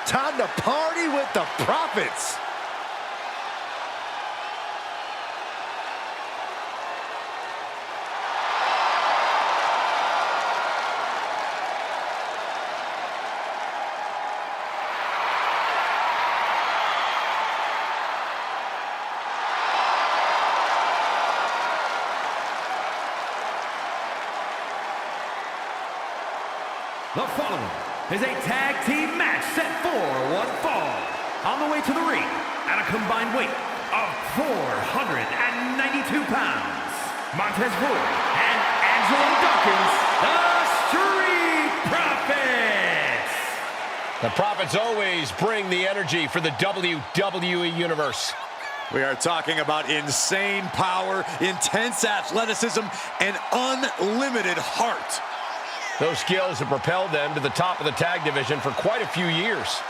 Time to party with the Profits. The following is a tag team match set for one fall. On the way to the ring, at a combined weight of 492 pounds, Montez and Angelo Dawkins, the Street Profits. The Profits always bring the energy for the WWE Universe. We are talking about insane power, intense athleticism, and unlimited heart. Those skills have propelled them to the top of the tag division for quite a few years.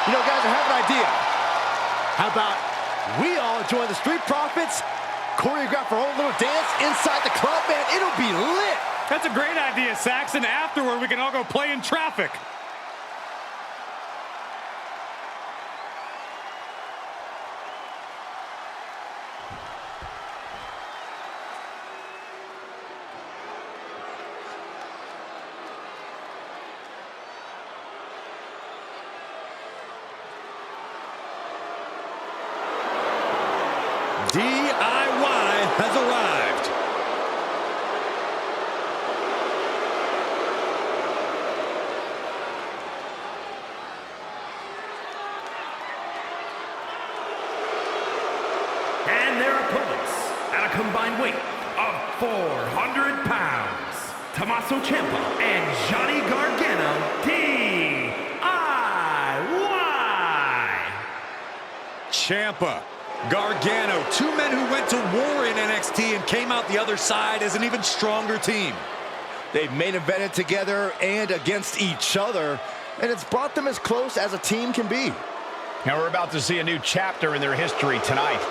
You know, guys, I have an idea. How about we all join the Street Profits, choreograph our own little dance inside the club, man? It'll be lit. That's a great idea, Saxon. Afterward, we can all go play in traffic. DIY has arrived. And their opponents, at a combined weight of 400 pounds, Tommaso Ciampa and Johnny Gargano, DIY. Ciampa, Gargano, two men who went to war in NXT and came out the other side as an even stronger team. They've main evented together and against each other, and it's brought them as close as a team can be. Now we're about to see a new chapter in their history tonight.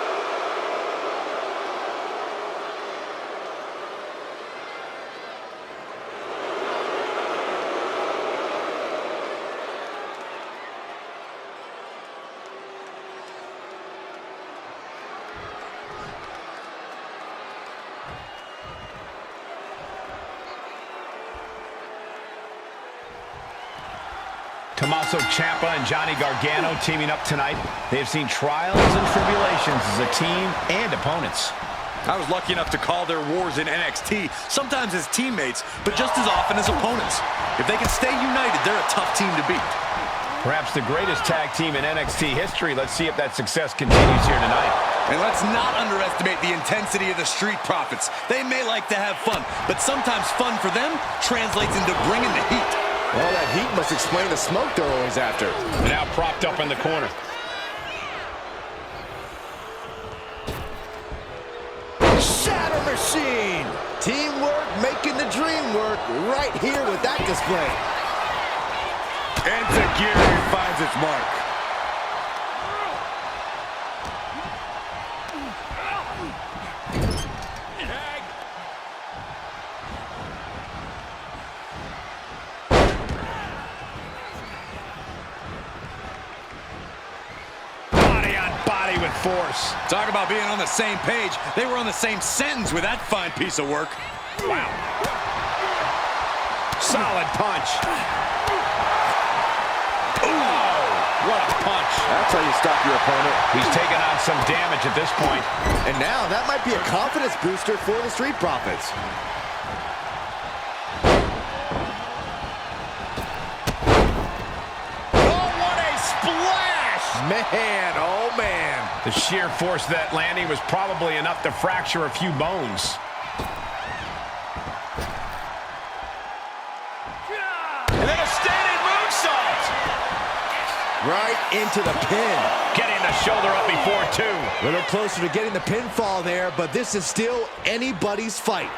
Tommaso Ciampa and Johnny Gargano teaming up tonight. They've seen trials and tribulations as a team and opponents. I was lucky enough to call their wars in NXT, sometimes as teammates, but just as often as opponents. If they can stay united, they're a tough team to beat. Perhaps the greatest tag team in NXT history. Let's see if that success continues here tonight. And let's not underestimate the intensity of the Street Profits. They may like to have fun, but sometimes fun for them translates into bringing the heat. Well, that heat must explain the smoke they're always after. Now propped up in the corner. Shatter Machine! Teamwork making the dream work right here with that display. And Takiri finds its mark. With force. Talk about being on the same page. They were on the same sentence with that fine piece of work. Wow. Solid punch. Ooh, what a punch. That's how you stop your opponent. He's taken on some damage at this point. And now that might be a confidence booster for the Street Profits. Oh, what a splash! Man, oh man. The sheer force of that landing was probably enough to fracture a few bones. And then a standing moonsault. Right into the pin. Getting the shoulder up before two. A little closer to getting the pinfall there, but this is still anybody's fight.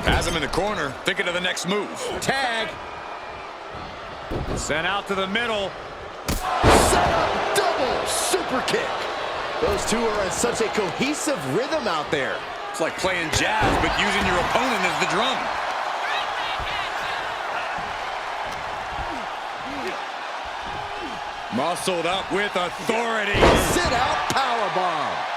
Has him in the corner, thinking of the next move. Tag. Sent out to the middle. Set up double super kick. Those two are in such a cohesive rhythm out there. It's like playing jazz, but using your opponent as the drum. Muscled up with authority. Sit out powerbomb.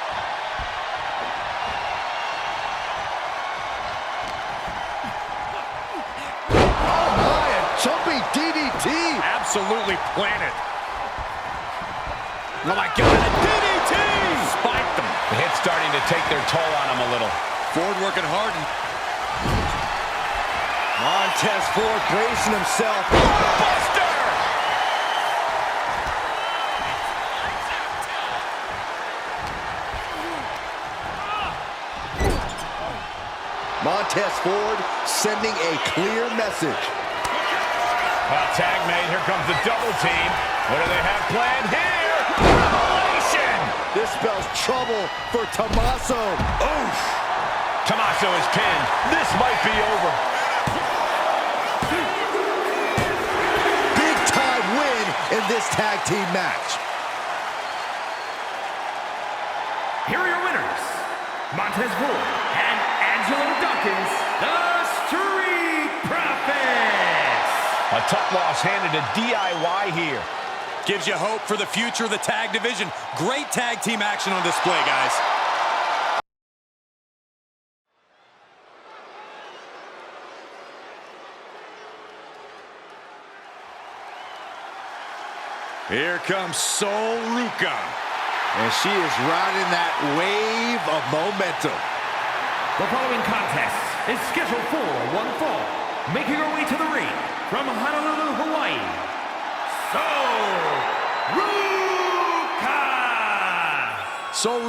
Jumping DDT. Absolutely planted. Oh my God, a DDT! Spiked them. The hit's starting to take their toll on him a little. Ford working hard. Montez Ford bracing himself. Buster! Montez Ford sending a clear message. Tag made. Here comes the double team. What do they have planned here? Revelation! This spells trouble for Tommaso. Oof! Tommaso is pinned. This might be over. Big time win in this tag team match. Here are your winners, Montez Ford and Angelo Dawkins, the Street Profits. A tough loss handed to DIY here. Gives you hope for the future of the tag division. Great tag team action on display, guys. Here comes Ruca. And she is riding that wave of momentum. The following contest is scheduled for one fall. Making her way to the ring from Honolulu, Hawaii,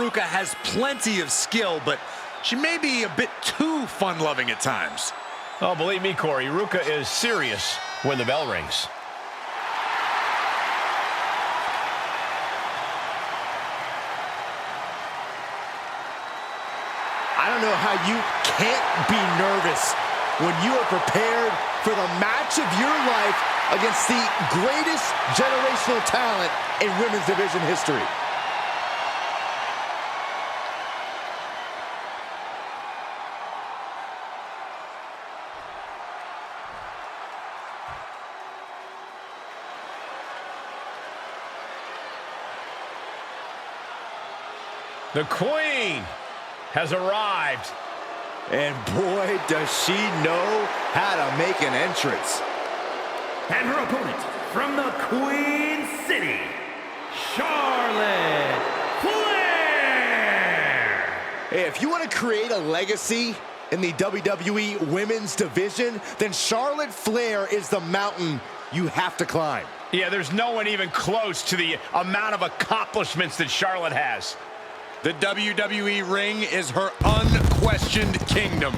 Ruca has plenty of skill, but she may be a bit too fun-loving at times. Oh, believe me, Corey, Ruca is serious when the bell rings. I don't know how you can't be nervous when you are prepared for the match of your life against the greatest generational talent in women's division history. The Queen has arrived. And boy, does she know how to make an entrance. and her opponent from the Queen City, Charlotte Flair. Hey, if you want to create a legacy in the WWE Women's Division, then Charlotte Flair is the mountain you have to climb. Yeah, there's no one even close to the amount of accomplishments that Charlotte has. The WWE ring is her unquestioned kingdom.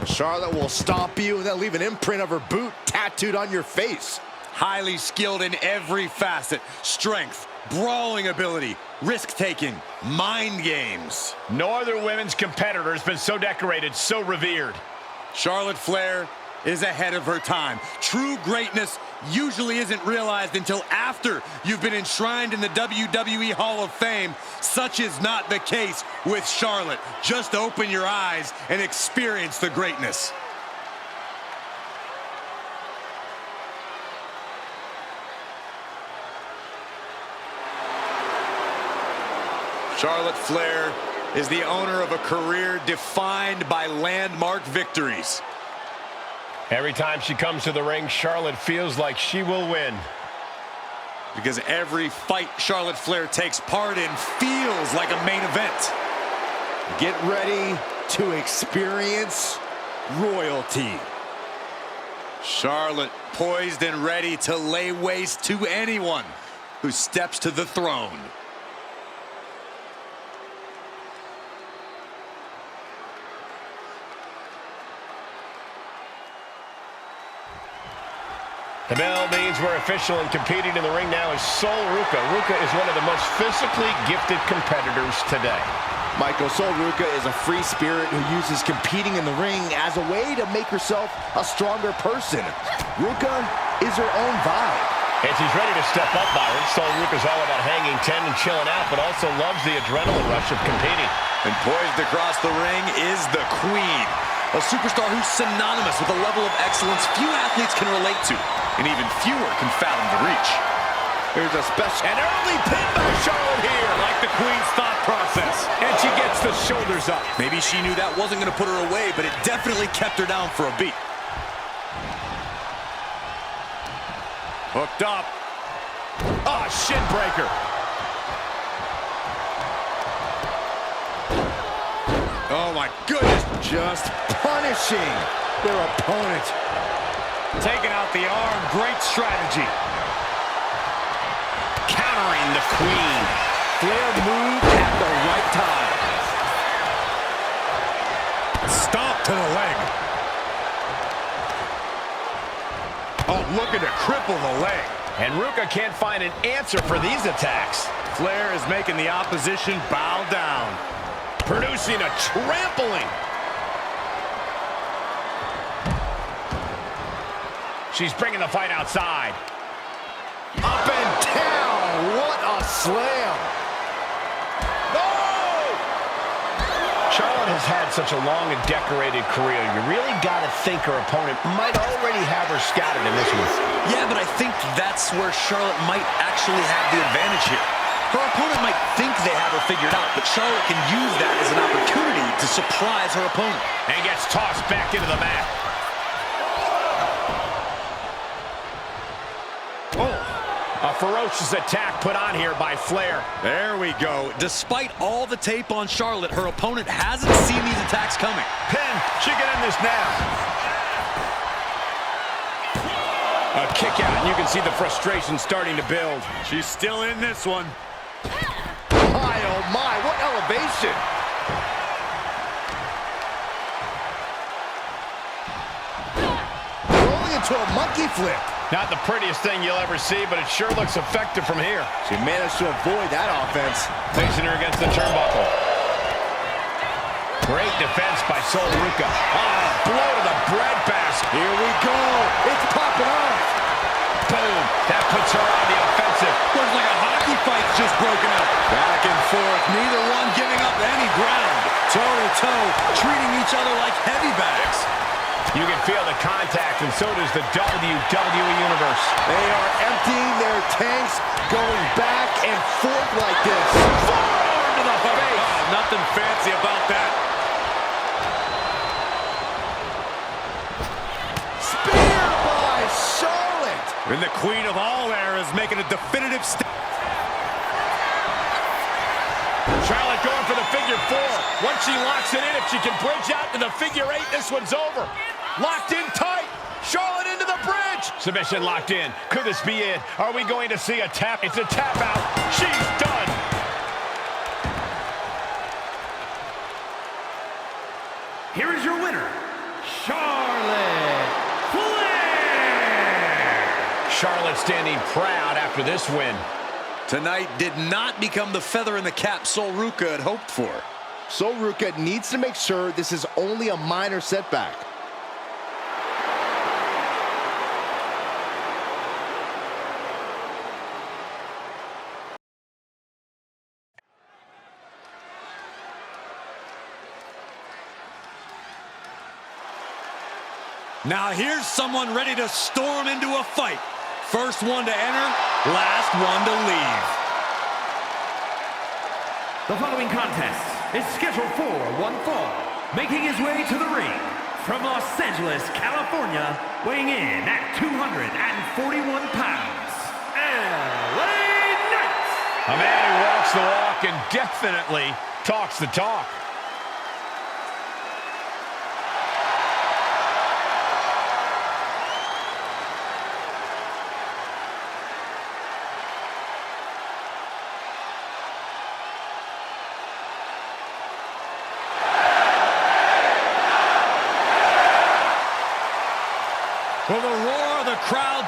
Charlotte will stomp you and then leave an imprint of her boot tattooed on your face. Highly skilled in every facet. Strength, brawling ability, risk-taking, mind games. No other women's competitor has been so decorated, so revered. Charlotte Flair is ahead of her time. True greatness usually isn't realized until after you've been enshrined in the WWE Hall of Fame. Such is not the case with Charlotte. Just open your eyes and experience the greatness. Charlotte Flair is the owner of a career defined by landmark victories. Every time she comes to the ring, Charlotte feels like she will win. Because every fight Charlotte Flair takes part in feels like a main event. Get ready to experience royalty. Charlotte poised and ready to lay waste to anyone who steps to the throne. The bell means we're official, and competing in the ring now is Ruca. Ruca is one of the most physically gifted competitors today. Michael, Ruca is a free spirit who uses competing in the ring as a way to make herself a stronger person. Ruca is her own vibe. And she's ready to step up, Byron. Ruca's all about hanging 10 and chilling out, but also loves the adrenaline rush of competing. And poised across the ring is the Queen. A superstar who's synonymous with a level of excellence few athletes can relate to, and even fewer can fathom to reach. Here's a special... An early pin by Charlotte here. Like the Queen's thought process. And she gets the shoulders up. Maybe she knew that wasn't going to put her away, but it definitely kept her down for a beat. Hooked up. Ah, shin breaker. Oh my goodness. Just punishing their opponent. Taking out the arm. Great strategy. Countering the Queen. Flair moved at the right time. Stomp to the leg. Oh, looking to cripple the leg. And Ruca can't find an answer for these attacks. Flair is making the opposition bow down. Producing a trampling. She's bringing the fight outside. Up and down. What a slam. Charlotte has had such a long and decorated career. You really got to think her opponent might already have her scouted in this one. Yeah, but I think that's where Charlotte might actually have the advantage here. Her opponent might think they have her figured out, but Charlotte can use that as an opportunity to surprise her opponent. And gets tossed back into the mat. A ferocious attack put on here by Flair. There we go. Despite all the tape on Charlotte, her opponent hasn't seen these attacks coming. Pin. She can end this now. A kick out, and you can see the frustration starting to build. She's still in this one. My, oh my, what elevation. Rolling into a monkey flip. Not the prettiest thing you'll ever see, but it sure looks effective from here. She managed to avoid that offense. Facing her against the turnbuckle. Great defense by Ruca. Ah, blow to the breadbasket. Here we go. It's popping off. Boom. That puts her on the offensive. Looks like a hockey fight's just broken up. Back and forth, neither one giving up any ground. Toe-to-toe, treating each other like heavy bags. You can feel the contact, and so does the WWE Universe. They are emptying their tanks, going back and forth like this. Forearm to the face. Oh, nothing fancy about that. Spear by Charlotte. And the Queen of all eras making a definitive step. Charlotte going for the figure four. Once she locks it in, if she can bridge out to the figure eight, this one's over. Locked in tight. Charlotte into the bridge. Submission locked in. Could this be it? Are we going to see a tap? It's a tap out. She's done. Here is your winner, Charlotte Flair. Charlotte standing proud after this win. Tonight did not become the feather in the cap Ruca had hoped for. Ruca needs to make sure this is only a minor setback. Now here's someone ready to storm into a fight. First one to enter, last one to leave. The following contest is scheduled for one fall. Making his way to the ring from Los Angeles, California, weighing in at 241 pounds, LA Knight. A man who walks the walk and definitely talks the talk.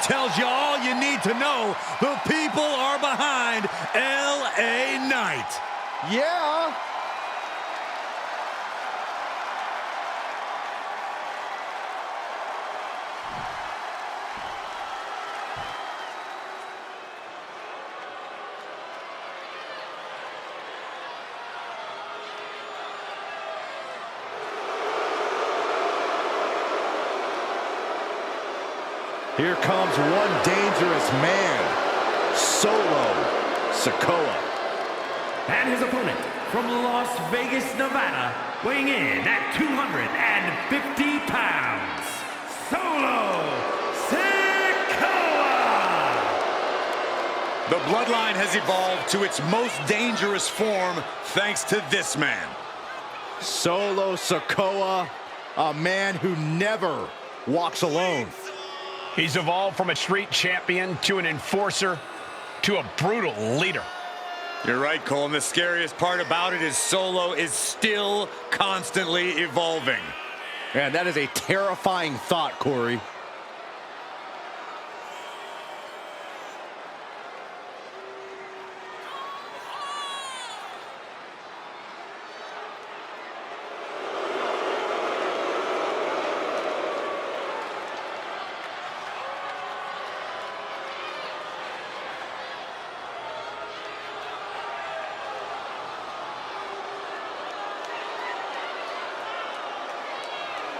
tells you all you need to know. The people are behind LA Knight. Yeah. Here comes one dangerous man, Solo Sikoa. And his opponent from Las Vegas, Nevada, weighing in at 250 pounds, Solo Sikoa! The bloodline has evolved to its most dangerous form thanks to this man. Solo Sikoa, a man who never walks alone. He's evolved from a street champion to an enforcer to a brutal leader. You're right, Cole, and the scariest part about it is Solo is still constantly evolving. Man, that is a terrifying thought, Corey.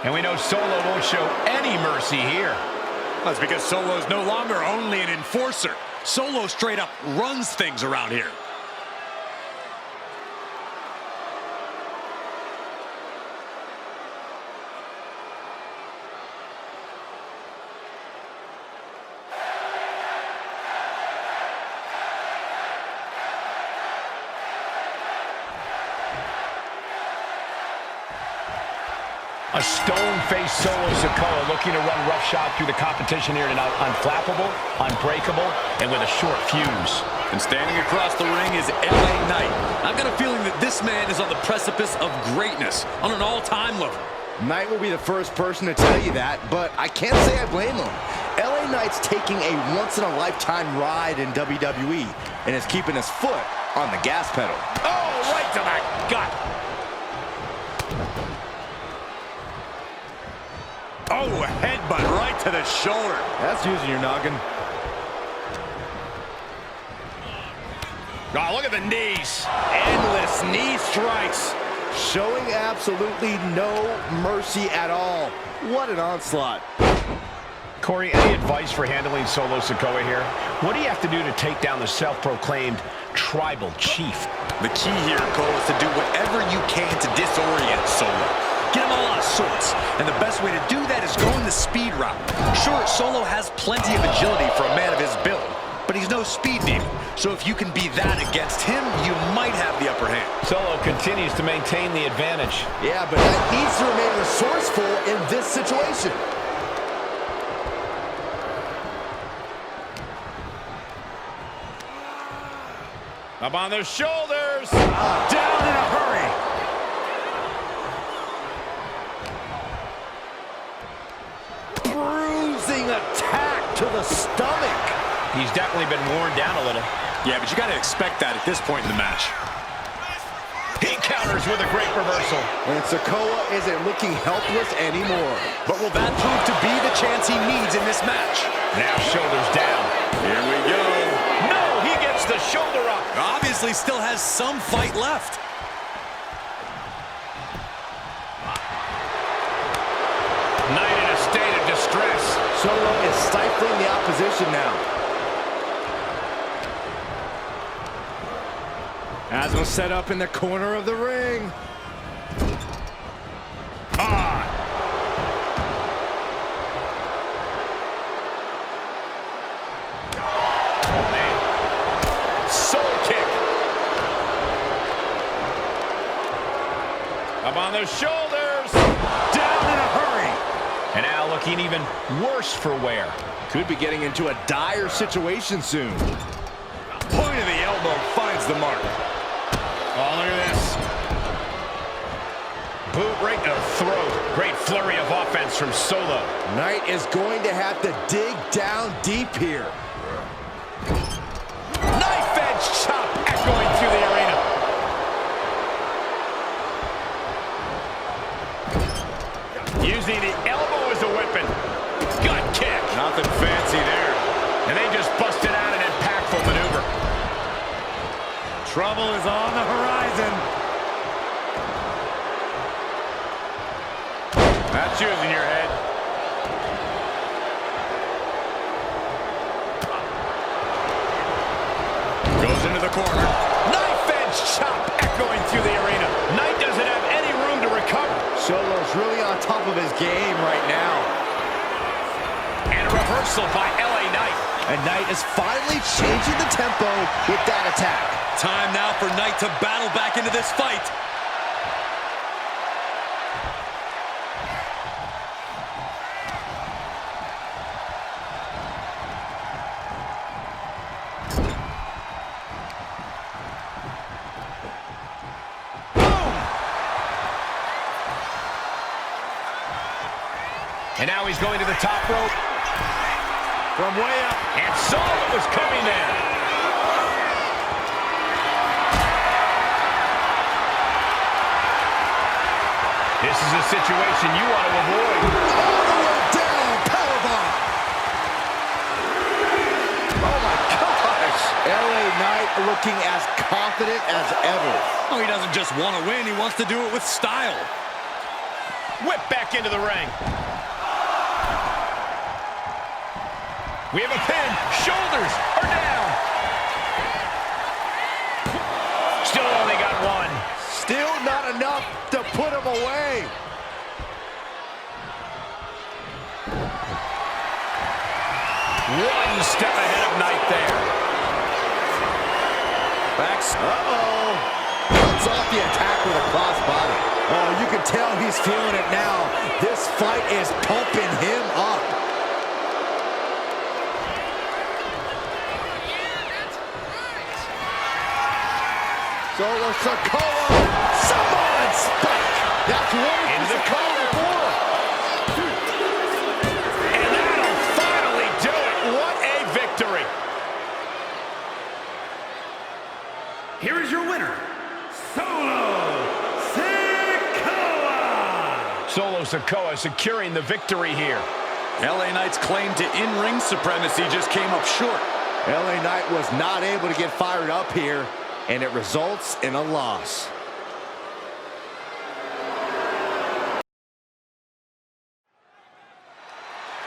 And we know Solo won't show any mercy here. That's because Solo's no longer only an enforcer. Solo straight up runs things around here. A stone-faced Solo Sikoa looking to run roughshod through the competition here tonight. Unflappable, unbreakable, and with a short fuse. And standing across the ring is LA Knight. I've got a feeling that this man is on the precipice of greatness on an all-time level. Knight will be the first person to tell you that, but I can't say I blame him. LA Knight's taking a once-in-a-lifetime ride in WWE and is keeping his foot on the gas pedal. Oh, right to the gut. Oh, headbutt right to the shoulder. That's using your noggin. Oh, look at the knees. Endless knee strikes. Showing absolutely no mercy at all. What an onslaught. Corey, any advice for handling Solo Sikoa here? What do you have to do to take down the self-proclaimed tribal chief? The key here, Cole, is to do whatever you can to disorient Solo. Get him all out of sorts. And the best way to do that is going the speed route. Sure, Solo has plenty of agility for a man of his build, but he's no speed demon. So if you can be that against him, you might have the upper hand. Solo continues to maintain the advantage. Yeah, but that needs to remain resourceful in this situation. Up on their shoulders. Down in a hurry. Bruising attack to the stomach. He's definitely been worn down a little. Yeah, but you got to expect that at this point in the match. He counters with a great reversal. And Sikoa isn't looking helpless anymore. But will that prove to be the chance he needs in this match? Now shoulders down. Here we go. No, he gets the shoulder up. Obviously still has some fight left. Knight in a state of distress. Solo is stifling the opposition now. As was set up in the corner of the ring. Ah. Oh, man. Soul kick. Up on the shoulders. Down in a hurry. And now looking even worse for wear. Could be getting into a dire situation soon. Point of the elbow finds the mark. Oh, look at this. Boot right in the throat. Great flurry of offense from Solo. Knight is going to have to dig down deep here. Knife edge chop echoing through the arena. Using the elbow as a weapon. Gut kick. Nothing fancy there. And they just busted out an impactful maneuver. Trouble is on the horizon. That's using your head. Goes into the corner. Knife edge chop echoing through the arena. Knight doesn't have any room to recover. Solo's really on top of his game right now. And a reversal by LA Knight. And Knight is finally changing the tempo with that attack. Time now for Knight to battle back into this fight. And now he's going to the top rope. From way up. And saw what was coming there. This is a situation you want to avoid. All the way down, powerbomb. Oh my gosh. LA Knight looking as confident as ever. Oh, he doesn't just want to win, he wants to do it with style. Whip back into the ring. We have a pin. Shoulders are down. Still only got one. Still not enough to put him away. One step ahead of Knight there. Backs. Uh-oh. Cuts off the attack with a crossbody. Oh, you can tell he's feeling it now. This fight is pumping him up. Solo Sikoa. Samoan spike. That's one into the corner. And that'll finally do it. What a victory. Here is your winner, Solo Sikoa. Solo Sikoa securing the victory here. LA Knight's claim to in-ring supremacy just came up short. LA Knight was not able to get fired up here, and it results in a loss.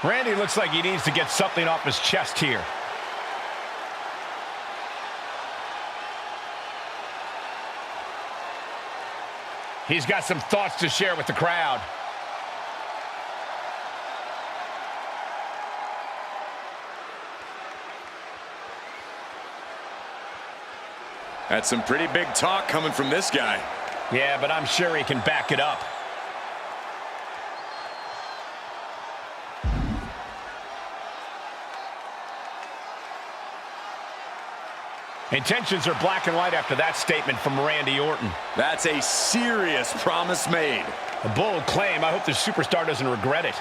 Randy looks like he needs to get something off his chest here. He's got some thoughts to share with the crowd. That's some pretty big talk coming from this guy. Yeah, but I'm sure he can back it up. Intentions are black and white after that statement from Randy Orton. That's a serious promise made. A bold claim. I hope the superstar doesn't regret it.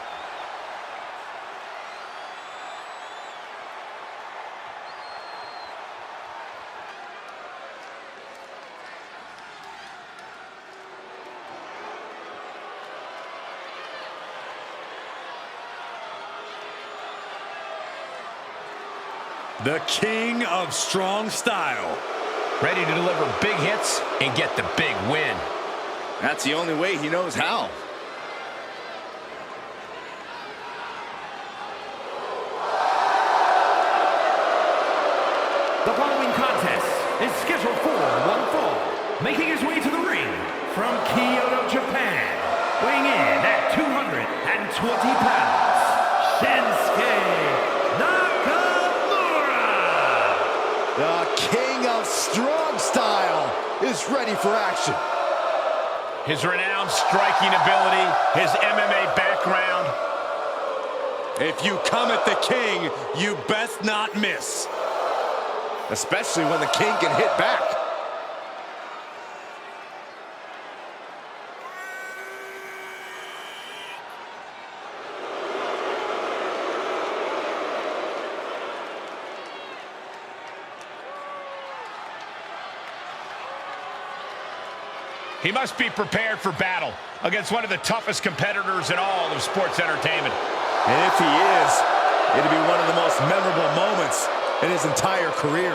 The king of strong style. Ready to deliver big hits and get the big win. That's the only way he knows how. The following contest is scheduled for one fall. Making his way to the ring from Kyoto, Japan. Weighing in at 220 pounds, Shinsuke Nakamura. The king of strong style is ready for action. His renowned striking ability, his MMA background. If you come at the king, you best not miss. Especially when the king can hit back. He must be prepared for battle against one of the toughest competitors in all of sports entertainment. And if he is, it'll be one of the most memorable moments in his entire career.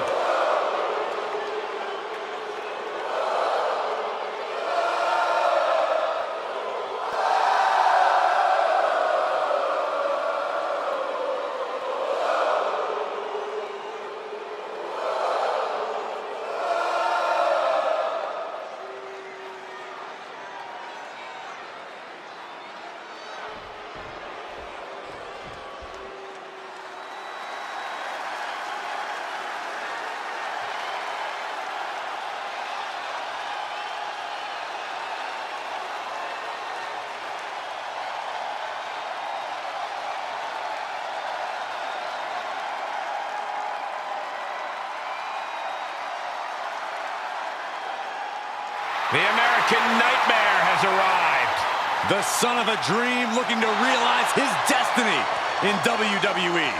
The American Nightmare has arrived. The son of a dream looking to realize his destiny in WWE.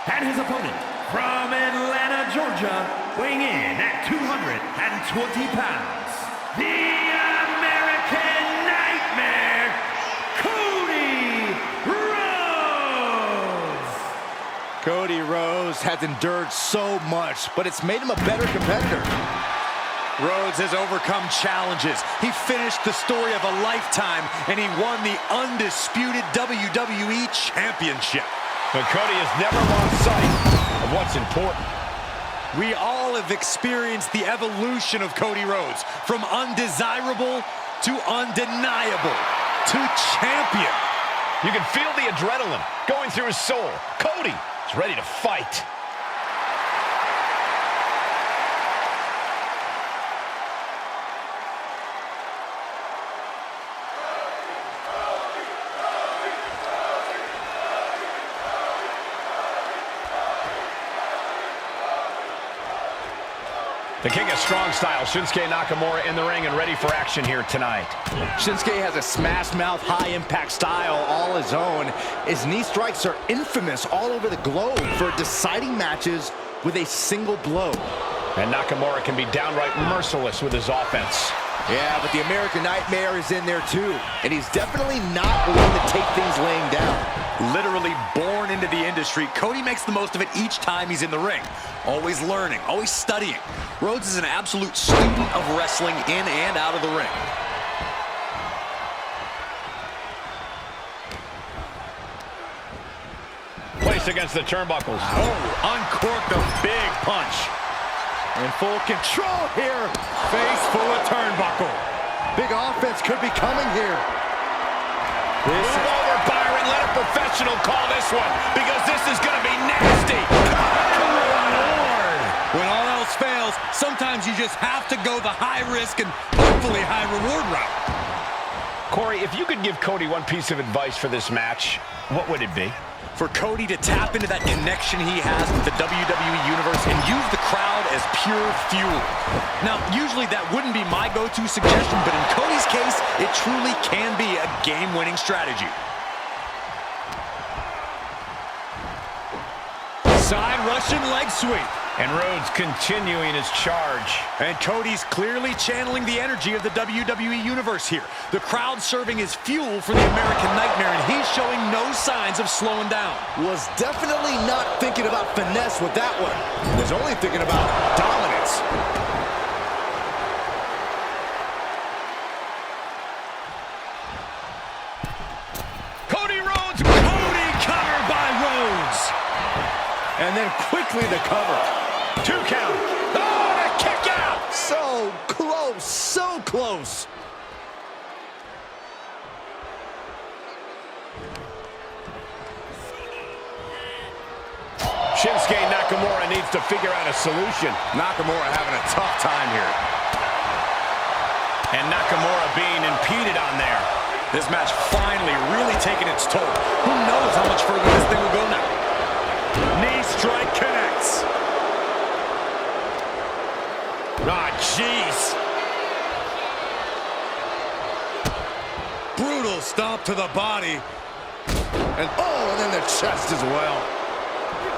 And his opponent, from Atlanta, Georgia, weighing in at 220 pounds, the American Nightmare, Cody Rhodes! Cody Rhodes has endured so much, but it's made him a better competitor. Rhodes has overcome challenges. He finished the story of a lifetime, and he won the undisputed WWE Championship. But Cody has never lost sight of what's important. We all have experienced the evolution of Cody Rhodes, from undesirable to undeniable to champion. You can feel the adrenaline going through his soul. Cody is ready to fight. The king of strong style, Shinsuke Nakamura, in the ring and ready for action here tonight. Shinsuke has a smash mouth, high impact style all his own. His knee strikes are infamous all over the globe for deciding matches with a single blow. And Nakamura can be downright merciless with his offense. Yeah, but the American Nightmare is in there too. And he's definitely not the one to take things laying down. Literally born into the industry, Cody makes the most of it each time he's in the ring. Always learning, always studying. Rhodes is an absolute student of wrestling in and out of the ring. Placed against the turnbuckles. Oh, uncorked a big punch. In full control here. Face full of turnbuckle. Big offense could be coming here. Move over, Byron. Let a professional call this one, because this is going to be nasty. When all else fails, sometimes you just have to go the high risk and hopefully high reward route. Corey, if you could give Cody one piece of advice for this match, what would it be? For Cody to tap into that connection he has with the WWE Universe and use the crowd as pure fuel. Now, usually that wouldn't be my go-to suggestion, but in Cody's case, it truly can be a game-winning strategy. Side Russian leg sweep. And Rhodes continuing his charge. And Cody's clearly channeling the energy of the WWE Universe here. The crowd serving as fuel for the American Nightmare, and he's showing no signs of slowing down. Was definitely not thinking about finesse with that one. Was only thinking about dominance. Cody Rhodes! Cody covered by Rhodes! And then quickly the cover. 2 count. Oh, and a kick out! So close, so close. Shinsuke Nakamura needs to figure out a solution. Nakamura having a tough time here. And Nakamura being impeded on there. This match finally really taking its toll. Who knows how much further this thing will go now? Knee strike connects. Ah, jeez. Brutal stomp to the body. And then the chest as well.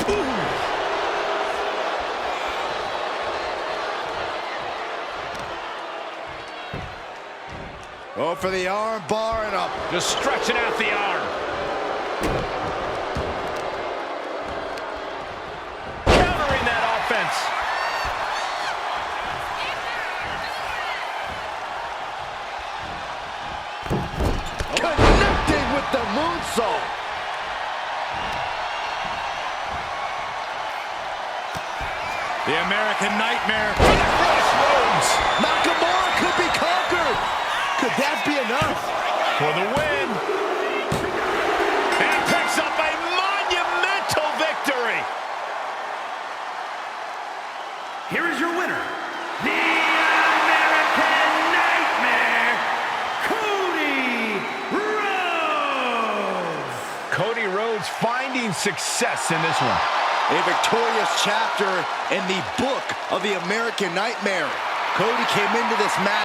Ooh. Go for the arm bar and up. Just stretching out the arm. Countering that offense. Connecting with the moonsault. The American Nightmare. For the crossroads. Nakamura could be conquered. Could that be enough? For the win. And picks up a monumental victory. Here is your winner, the American Nightmare, Cody Rhodes. Cody Rhodes finding success in this one. A victorious chapter in the book of the American Nightmare. Cody came into this match